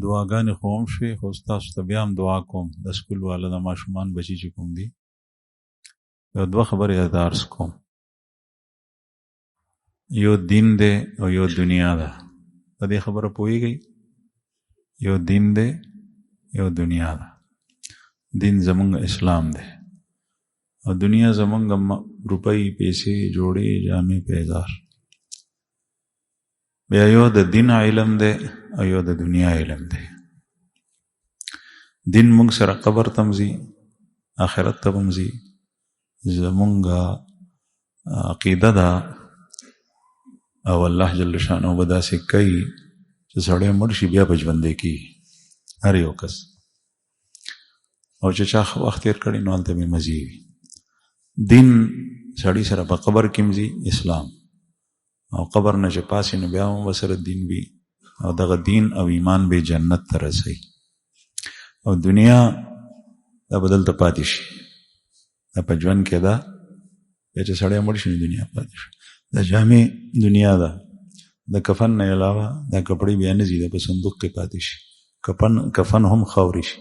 دعاګانې خو هم شوې، خو ستاسو ته بیا هم دعا کوم د سکول والا د ماشومان بچي چې کوم دي، یو دوه خبرې درته عرض کوم. یو دین دی او یو دنیا ده. په دې خبره پوهیږئ؟ یو دین دی یو دنیا ده. دین زمونږ اسلام دی او دنیا زمونږ روپۍ، پیسې، جوړې، جامې، پیزار. بیا یو د دین علم دی او یو د دنیا علم دی. دین مونږ سره قبر تمزي، آخرت ته بمزي. زمونږ عقیده ده او الله جل شانه به داسې کوي چې سړی مړ شي بیا به ژوندی کېږي هر یو کس، او چې چا وخت تېر کړی نو هلته به مزي وي. دین سړی سره په قبر کې مزي، اسلام، او قبر نه چې پاسې نو بیا هم ورسره دین وي، او دغه دین او ایمان به جنت ته رسوي. او دنیا دا به دلته پاتې شي، دا په ژوند کې ده، بیا چې سړی مړ شي نو دنیا پاتې شي. دا جامې دنیا ده، د کفن نه علاوه دا کپړې بیا نه ځي، دا په صندوق کې پاتې شي. کفن هم خاورې شي.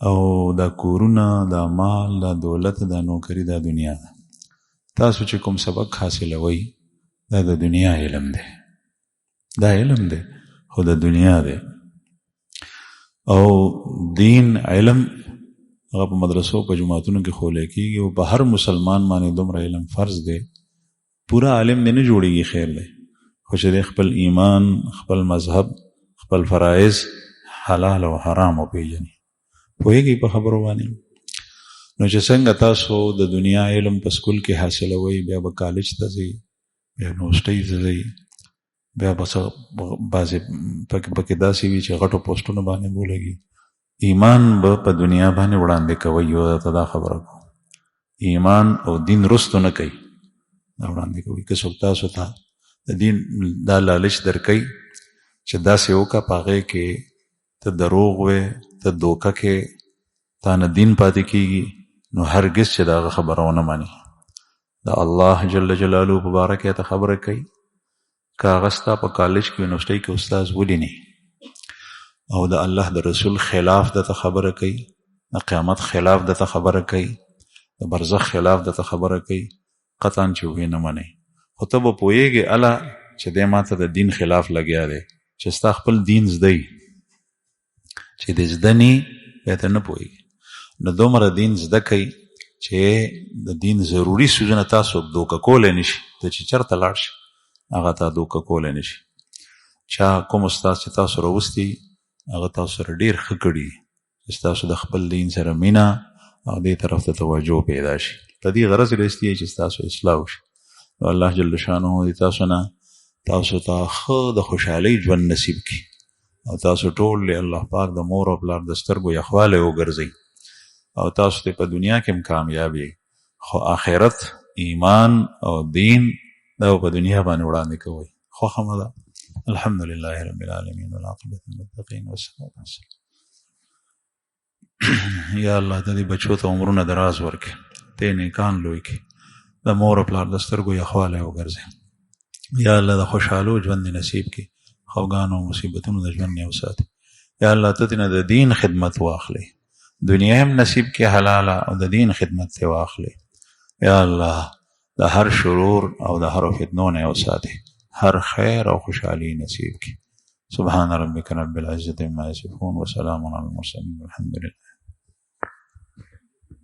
او دا کورونه، دا مال، دا دولت، دا نوکری، دا دنیا ده. تاسو چې کوم سبق حاصلوئ دا د دنیا علم دی، دا علم دی خو د دنیا دی. او دین علم هغه په مدرسو په جماعتونو کې ښوول کېږي، او په هر مسلمان باندې دومره علم فرض دی. پورا عالم دی نه جوړېږي، خیر دی، خو چې دی خپل ایمان، خپل مذهب، خپل فرائض حلال او حرام وپېژني. پوهېږئ په خبرو باندې؟ نو چې څنګه تاسو د دنیا علم په سکول کې حاصلوئ، بیا به کالج ته ځئ، بیا یونیورسټۍ ته ځئ، بیا به بعضې پکې داسې وي چې غټو پوسټونو باندې بولګي. ایمان به په دنیا باندې وړاندې کوئ. یو درته دا خبره کوم، ایمان او دین رستو نه کوي، دا وړاندې کوي. که څوک تاسو ته د دین دا لالچ درکوي چې داسې وکړه، په هغې کې ته دروغ وې، ته دوکه کې، تا نه دین پاتې کېږي، نو هرگز چې دا هغه خبره ونه مني. دا الله جل جلاله په باره کې ته خبره کوي. که هغه ستا په کالج کې، یونیورسټۍ کې استاذ ولیني او د الله د رسول خلاف درته خبره کوي، د قیامت خلاف درته خبره کوي، د برزخ خلاف درته خبره کوي، قطعا چې وې نه منئ. خو ته به پوهېږې اله چې دی ما ته د دین خلاف لګیا دی. چې ستا خپل دین زده یي، چې د زده نی بیا ته نه پوهېږي. نو دومره دین زده کوي چې د دین ضروري څیزونه تاسو دوکه کولی نشي. ته چې چېرته لاړ شي هغه تا دوکه کولی نشي. چا کوم استاد چې تاسو راوستي هغه تاسو سره ډېر ښه کړي، چې تاسو د خپل دین سره مینه او دې طرف ته توجه پیدا شي. په دې غرض راستی چې تاسو اصلاح وشي. نو الله جل شانه دې تاسو نه تاسو ته ښه د خوشحالۍ ژوند نصیب کړي، او تاسو ټول له الله پاک د مور او پلار د سترګو یخوالی وګرځئ، او تاسو ته په دنیا کې هم کامیاب یې، خو آخرت، ایمان او دین دا په دنیا باندې وړاندې کوئ. خوښه مه ده. الحمدلله رب العالمین والعاقبة للمتقین والصلاة والسلام. یا الله ته دې بچو ته عمرونه دراز ورکړي، ته نیکان لوی کړي، د مور او پلار د سترګو یخوالی وګرځئ. یا الله د خوشحالو ژوند نصیب کړي، خفګان او مصیبتونو د ژوند نه وساتي. یا الله ته نه د دین خدمت واخلي، دنیا هم نصیب کې حلاله او د دین خدمت ته واخلي. یا الله د هر شرور او د هر فتنو نه وساتي، هر خیر او خوشحالي نصیب کړي. سبحان ربک رب العزة عما یصفون وسلام علی المرسلین والحمد لله.